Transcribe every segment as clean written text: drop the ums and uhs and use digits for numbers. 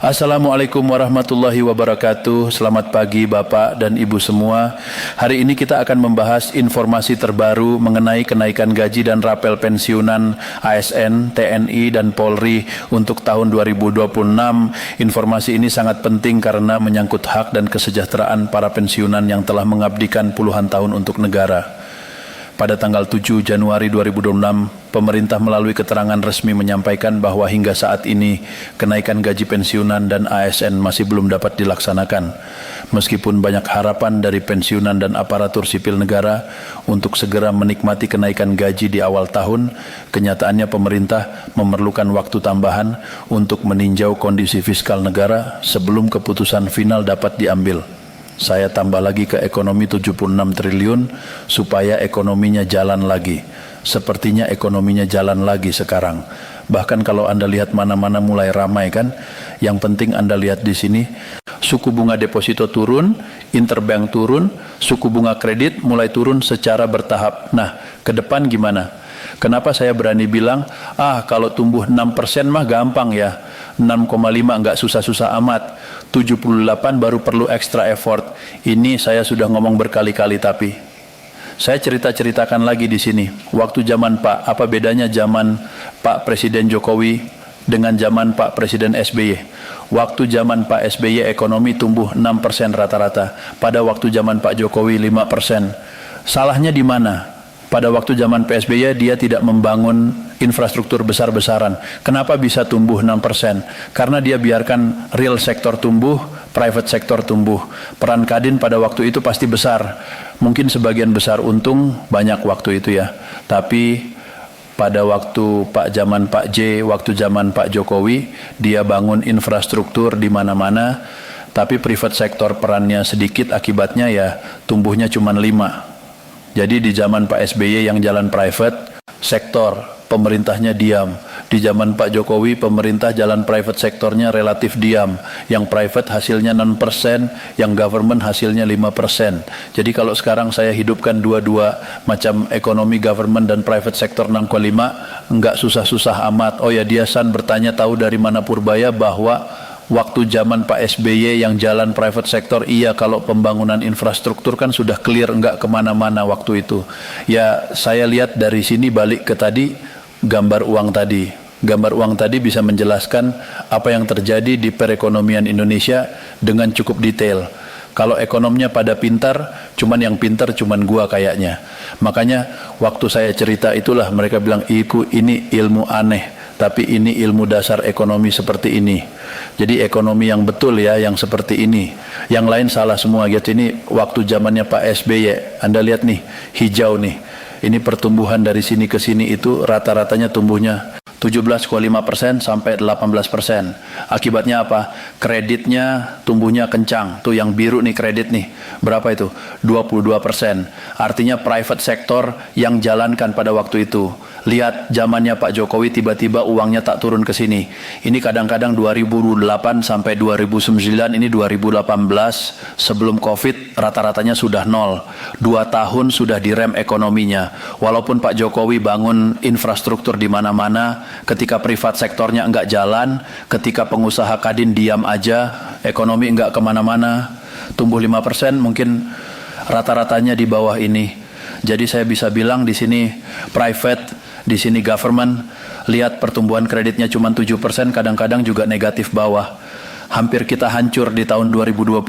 Assalamualaikum warahmatullahi wabarakatuh. Selamat pagi Bapak dan Ibu semua. Hari ini kita akan membahas informasi terbaru mengenai kenaikan gaji dan rapel pensiunan ASN, TNI, dan Polri untuk tahun 2026. Informasi ini sangat penting karena menyangkut hak dan kesejahteraan para pensiunan yang telah mengabdikan puluhan tahun untuk negara. Pada tanggal 7 Januari 2026, pemerintah melalui keterangan resmi menyampaikan bahwa hingga saat ini kenaikan gaji pensiunan dan ASN masih belum dapat dilaksanakan. Meskipun banyak harapan dari pensiunan dan aparatur sipil negara untuk segera menikmati kenaikan gaji di awal tahun, kenyataannya pemerintah memerlukan waktu tambahan untuk meninjau kondisi fiskal negara sebelum keputusan final dapat diambil. Saya tambah lagi ke ekonomi 76 triliun supaya ekonominya jalan lagi. Sepertinya ekonominya jalan lagi sekarang. Bahkan kalau Anda lihat mana-mana mulai ramai kan, yang penting Anda lihat di sini, suku bunga deposito turun, interbank turun, suku bunga kredit mulai turun secara bertahap. Nah, ke depan gimana? Kenapa saya berani bilang, kalau tumbuh 6% mah gampang ya, 6,5 nggak susah-susah amat, 78 baru perlu extra effort. Ini saya sudah ngomong berkali-kali, tapi saya ceritakan lagi di sini. Waktu zaman apa bedanya zaman Pak Presiden Jokowi dengan zaman Pak Presiden SBY? Waktu zaman Pak SBY ekonomi tumbuh 6% rata-rata. Pada waktu zaman Pak Jokowi 5%. Salahnya di mana? Pada waktu zaman PSBY dia tidak membangun infrastruktur besar-besaran. Kenapa bisa tumbuh 6%? Karena dia biarkan real sektor tumbuh, private sektor tumbuh. Peran Kadin pada waktu itu pasti besar. Mungkin sebagian besar untung, banyak waktu itu ya. Tapi pada waktu zaman Pak J, waktu zaman Pak Jokowi, dia bangun infrastruktur di mana-mana, tapi private sektor perannya sedikit, akibatnya ya tumbuhnya cuma 5. Jadi di zaman Pak SBY yang jalan private sektor, pemerintahnya diam. Di zaman Pak Jokowi pemerintah jalan private sektornya relatif diam. Yang private hasilnya 6%, yang government hasilnya 5%. Jadi kalau sekarang saya hidupkan dua-dua macam ekonomi government dan private sektor 6,5, enggak susah-susah amat. Oh ya, dia bertanya tahu dari mana Purbaya bahwa waktu zaman Pak SBY yang jalan private sector, iya, kalau pembangunan infrastruktur kan sudah clear, enggak kemana-mana waktu itu. Ya, saya lihat dari sini balik ke tadi, gambar uang tadi. Gambar uang tadi bisa menjelaskan apa yang terjadi di perekonomian Indonesia dengan cukup detail. Kalau ekonomnya pada pintar, cuman yang pintar cuman gua kayaknya. Makanya waktu saya cerita itulah mereka bilang, ini ilmu aneh. Tapi ini ilmu dasar ekonomi seperti ini. Jadi ekonomi yang betul ya, yang seperti ini. Yang lain salah semua gitu. Ini waktu zamannya Pak SBY. Anda lihat nih, hijau nih. Ini pertumbuhan dari sini ke sini itu rata-ratanya tumbuhnya 17,5% sampai 18%. Akibatnya apa? Kreditnya tumbuhnya kencang. Tuh yang biru nih kredit nih. Berapa itu? 22%. Artinya private sector yang jalankan pada waktu itu. Lihat zamannya Pak Jokowi tiba-tiba uangnya tak turun ke sini. Ini kadang-kadang 2008 sampai 2009, ini 2018 sebelum Covid rata-ratanya sudah 0. 2 tahun sudah direm ekonominya. Walaupun Pak Jokowi bangun infrastruktur di mana-mana, ketika privat sektornya enggak jalan, ketika pengusaha Kadin diam aja, ekonomi enggak kemana-mana, tumbuh 5%, mungkin rata-ratanya di bawah ini. Jadi saya bisa bilang di sini private, di sini government, lihat pertumbuhan kreditnya cuma 7%, kadang-kadang juga negatif bawah. Hampir kita hancur di tahun 2020,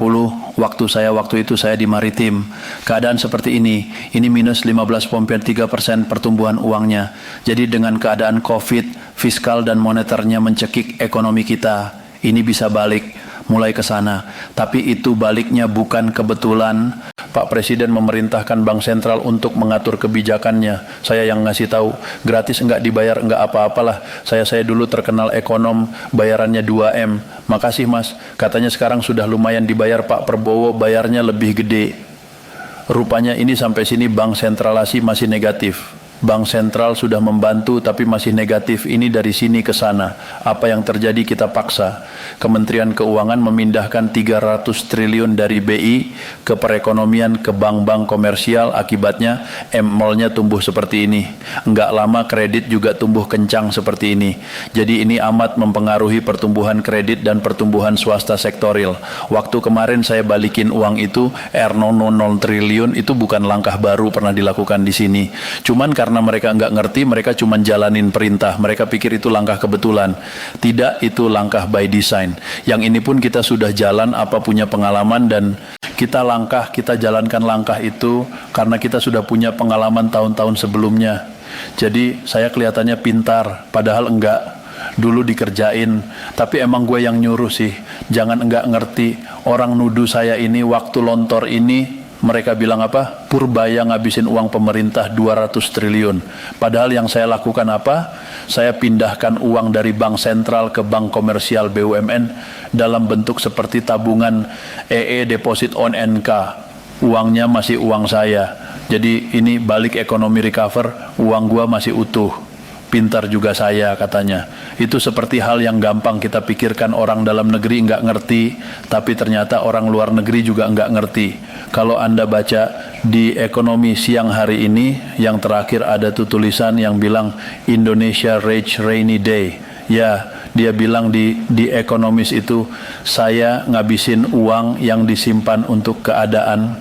waktu itu saya di Maritim. Keadaan seperti ini minus 15,3% pertumbuhan uangnya. Jadi dengan keadaan Covid, fiskal dan moneternya mencekik ekonomi kita, ini bisa balik, mulai ke sana. Tapi itu baliknya bukan kebetulan. Pak Presiden memerintahkan Bank Sentral untuk mengatur kebijakannya. Saya yang ngasih tahu, gratis enggak dibayar, enggak apa-apalah. Saya dulu terkenal ekonom, bayarannya 2M. Makasih Mas, katanya sekarang sudah lumayan dibayar. Pak Prabowo bayarnya lebih gede. Rupanya ini sampai sini bank sentralasi masih negatif. Bank sentral sudah membantu tapi masih negatif, ini dari sini ke sana. Apa yang terjadi kita paksa. Kementerian Keuangan memindahkan 300 triliun dari BI ke perekonomian, ke bank-bank komersial, akibatnya ML-nya tumbuh seperti ini. Enggak lama kredit juga tumbuh kencang seperti ini. Jadi ini amat mempengaruhi pertumbuhan kredit dan pertumbuhan swasta sektoril. Waktu kemarin saya balikin uang itu, R000 triliun itu bukan langkah baru pernah dilakukan di sini. Cuman karena mereka nggak ngerti, mereka cuma jalanin perintah. Mereka pikir itu langkah kebetulan. Tidak, itu langkah by design. Yang ini pun kita sudah jalan, punya pengalaman, dan kita jalankan langkah itu karena kita sudah punya pengalaman tahun-tahun sebelumnya. Jadi saya kelihatannya pintar, padahal enggak. Dulu dikerjain, tapi emang gue yang nyuruh sih. Jangan enggak ngerti. Orang nuduh saya ini waktu lontor ini, mereka bilang apa? Purbaya ngabisin uang pemerintah 200 triliun. Padahal yang saya lakukan apa? Saya pindahkan uang dari bank sentral ke bank komersial BUMN dalam bentuk seperti tabungan deposit on NK. Uangnya masih uang saya. Jadi ini balik ekonomi recover, uang gua masih utuh. Pintar juga saya katanya. Itu seperti hal yang gampang kita pikirkan, orang dalam negeri nggak ngerti, tapi ternyata orang luar negeri juga nggak ngerti. Kalau Anda baca di Ekonomi siang hari ini, yang terakhir ada tulisan yang bilang Indonesia Rage Rainy Day. Ya, dia bilang di Ekonomis itu, saya ngabisin uang yang disimpan untuk keadaan